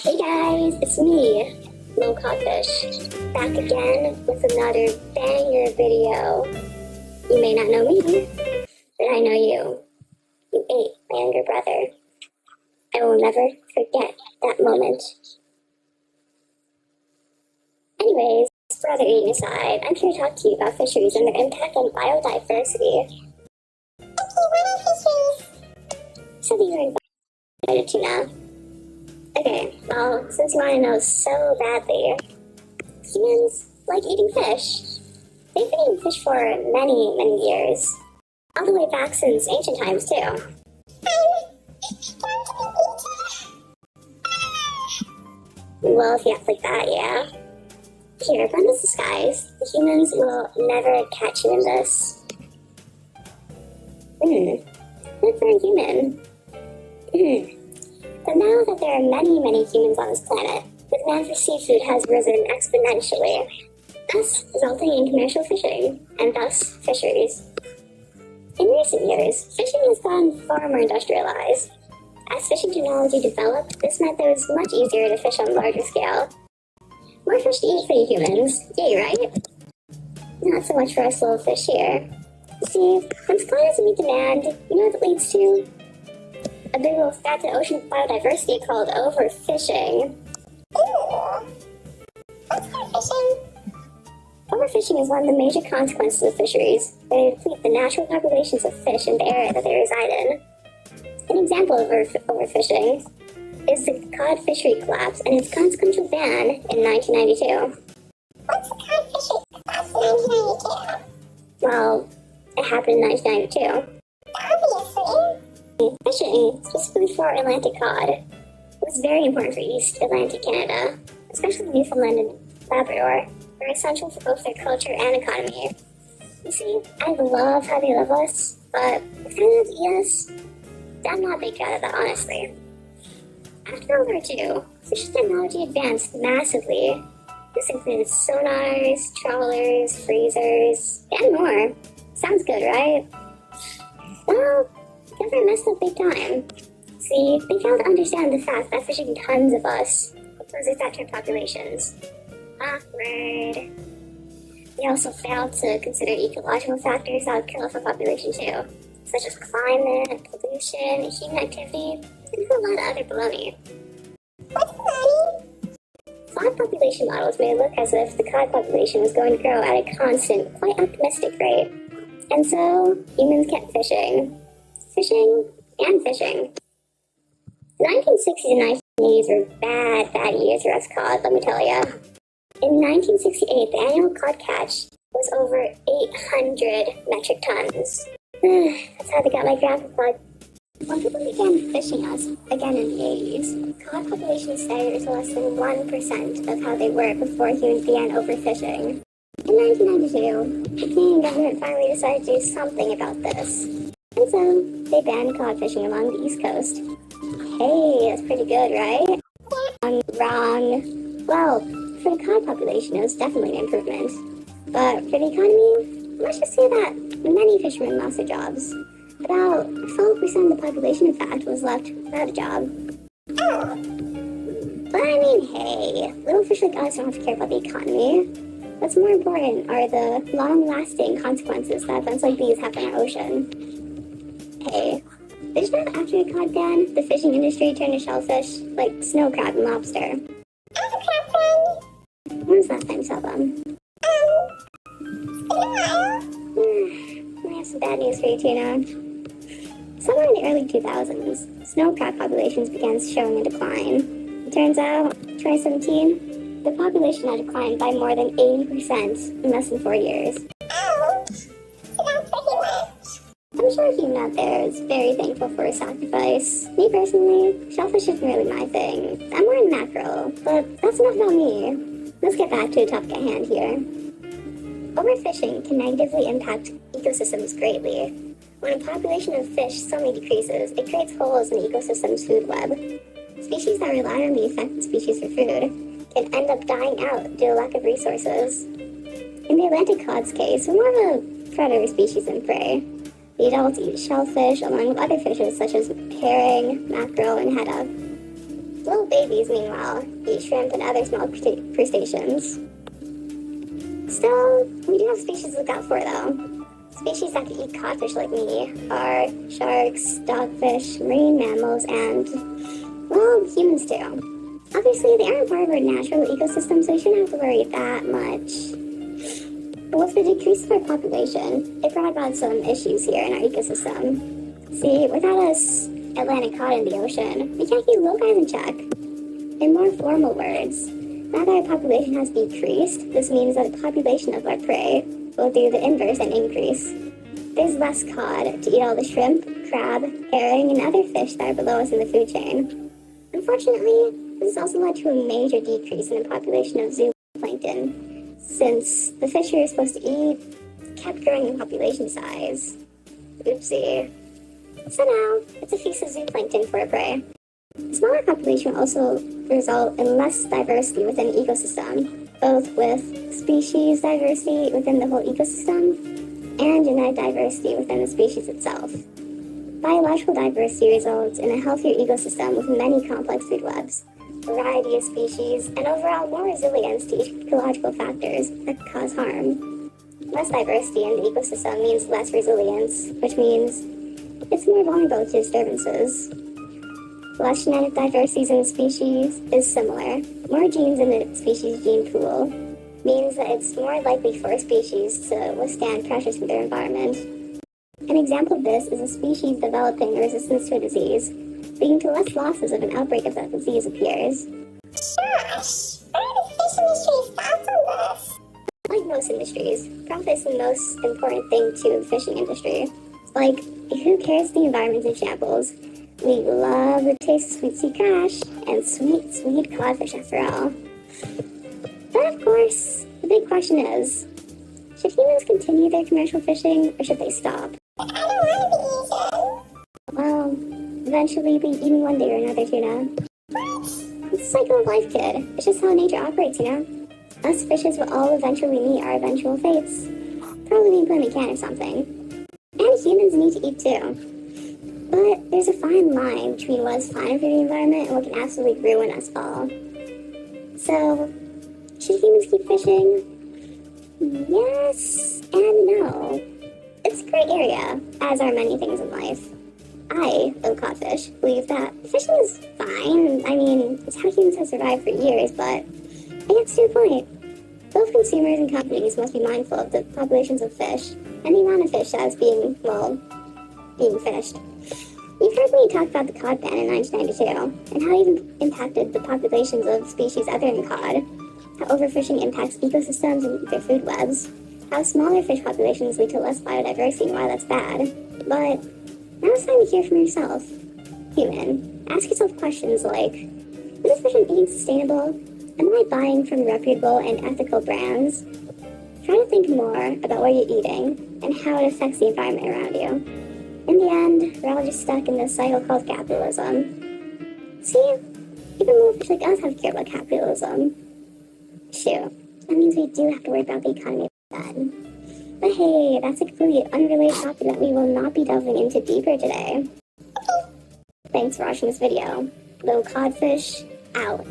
Hey guys, it's me, Low Codfish, back again with another banger video. You may not know me, but I know you. You ate my younger brother. I will never forget that moment. Anyways, brother eating aside, I'm here to talk to you about fisheries and their impact on biodiversity. Okay, what are fisheries? So that you're invited to now. Okay, well, since you want to know so badly, humans like eating fish. They've been eating fish for many, many years. All the way back since ancient times, too. Well, if you act like that, yeah. Here, run this disguise. The humans will never catch you in this. Look for a human. But now that there are many, many humans on this planet, the demand for seafood has risen exponentially, thus resulting in commercial fishing, and thus fisheries. In recent years, fishing has gone far more industrialized. As fishing technology developed, this meant that it was much easier to fish on a larger scale. More fish to eat for you humans, yay, right? Not so much for us little fish here. See, when supply doesn't meet demand, you know what it leads to? A big old threat to ocean biodiversity called overfishing. Ew. What's overfishing? Overfishing is one of the major consequences of fisheries. They deplete the natural populations of fish in the area that they reside in. An example of overfishing is the cod fishery collapse and its consequential ban in 1992. What's the cod fishery collapse in 1992? Well, it happened in 1992. Obviously. Fishing, specifically for Atlantic cod, was very important for East Atlantic Canada, especially Newfoundland and Labrador. They're essential for both their culture and economy. You see, I love how they love us, but if they don't eat us, I'm not a big fan of that, honestly. After World War II, fishing technology advanced massively. This included sonars, trawlers, freezers, and more. Sounds good, right? Well, government messed up big time. See, they failed to understand the fact that fishing tons of us opposes that populations. Awkward. They also failed to consider ecological factors that would kill off a population too, such as climate, pollution, human activity, and a lot of other baloney. What's baloney? Flawed population models made it look as if the cod population was going to grow at a constant, quite optimistic rate. And so, humans kept fishing. Fishing and fishing. The 1960s and 1980s were bad years for us cod, let me tell ya. In 1968, the annual cod catch was over 800 metric tons. That's how they got my grandpa cod. When people began fishing us again in the 80s, cod populations staggered to less than 1% of how they were before humans began overfishing. In 1992, the Canadian government finally decided to do something about this. And so, they banned cod fishing along the East Coast. Hey, that's pretty good, right? Wrong. Well, for the cod population, it was definitely an improvement. But for the economy, let's just say that many fishermen lost their jobs. About 12% of the population, in fact, was left without a job. Oh. But I mean, hey, little fish like us don't have to care about the economy. What's more important are the long-lasting consequences that events like these have on our ocean. Hey, did you know that after the cod ban, the fishing industry turned to shellfish like snow crab and lobster? I have a crab friend. When was the last time you saw them? It's been a while. I have some bad news for you, Tina. Somewhere in the early 2000s, snow crab populations began showing a decline. It turns out, 2017, the population had declined by more than 80% in less than 4 years. Oh, so that's pretty much. I'm sure a human out there is very thankful for a sacrifice. Me personally, shellfish isn't really my thing. I'm more in mackerel, but that's enough about me. Let's get back to the topic at hand here. Overfishing can negatively impact ecosystems greatly. When a population of fish suddenly decreases, it creates holes in the ecosystem's food web. Species that rely on the affected species for food can end up dying out due to lack of resources. In the Atlantic cod's case, we're more of a predator species than prey. The adults eat shellfish along with other fishes such as herring, mackerel, and haddock. Little babies, meanwhile, eat shrimp and other small crustaceans. Still, we do have species to look out for, though. Species that can eat codfish like me are sharks, dogfish, marine mammals, and, well, humans too. Obviously, they aren't part of our natural ecosystem, so you shouldn't have to worry that much. But with the decrease of our population, it brought about some issues here in our ecosystem. See, without us Atlantic cod in the ocean, we can't keep little guys in check. In more formal words, now that our population has decreased, this means that the population of our prey will do the inverse and increase. There's less cod to eat all the shrimp, crab, herring, and other fish that are below us in the food chain. Unfortunately, this has also led to a major decrease in the population of zooplankton, since the fish we were supposed to eat kept growing in population size. Oopsie. So now, it's a feast of zooplankton for our prey. A smaller population will also result in less diversity within the ecosystem, both with species diversity within the whole ecosystem and genetic diversity within the species itself. Biological diversity results in a healthier ecosystem with many complex food webs, variety of species, and overall more resilience to ecological factors that could cause harm. Less diversity in the ecosystem means less resilience, which means it's more vulnerable to disturbances. Less genetic diversity in the species is similar. More genes in the species gene pool means that it's more likely for a species to withstand pressures from their environment. An example of this is a species developing resistance to a disease, leading to less losses if an outbreak of that disease appears. Gosh, what are the fish industry's thoughts on this? Like most industries, profit is the most important thing to the fishing industry. Like, who cares the environment in shambles? We love the taste of sweet sea cash and sweet, sweet codfish after all. But of course, the big question is, should humans continue their commercial fishing or should they stop? I don't want to be eaten. Well, eventually be eaten one day or another, tuna. What? It's a cycle of life, kid. It's just how nature operates, you know? Us fishes will all eventually meet our eventual fates. Probably being put in a can or something. And humans need to eat too. But there's a fine line between what is fine for the environment and what can absolutely ruin us all. So, should humans keep fishing? Yes and no. It's a gray area, as are many things in life. I, though codfish, believe that fishing is fine. I mean, it's how humans have survived for years, but it gets to a point. Both consumers and companies must be mindful of the populations of fish and the amount of fish that is being fished. You've heard me talk about the cod ban in 1992, and how it impacted the populations of species other than cod, how overfishing impacts ecosystems and their food webs, how smaller fish populations lead to less biodiversity and why that's bad. But now it's time to hear from yourself. Human, ask yourself questions like, is this fish I'm eating sustainable? Am I buying from reputable and ethical brands? Try to think more about what you're eating and how it affects the environment around you. In the end, we're all just stuck in this cycle called capitalism. See, even little fish like us have to care about capitalism. Shoot, that means we do have to worry about the economy then. But hey, that's a completely unrelated topic that we will not be delving into deeper today. Thanks for watching this video. Little codfish, out.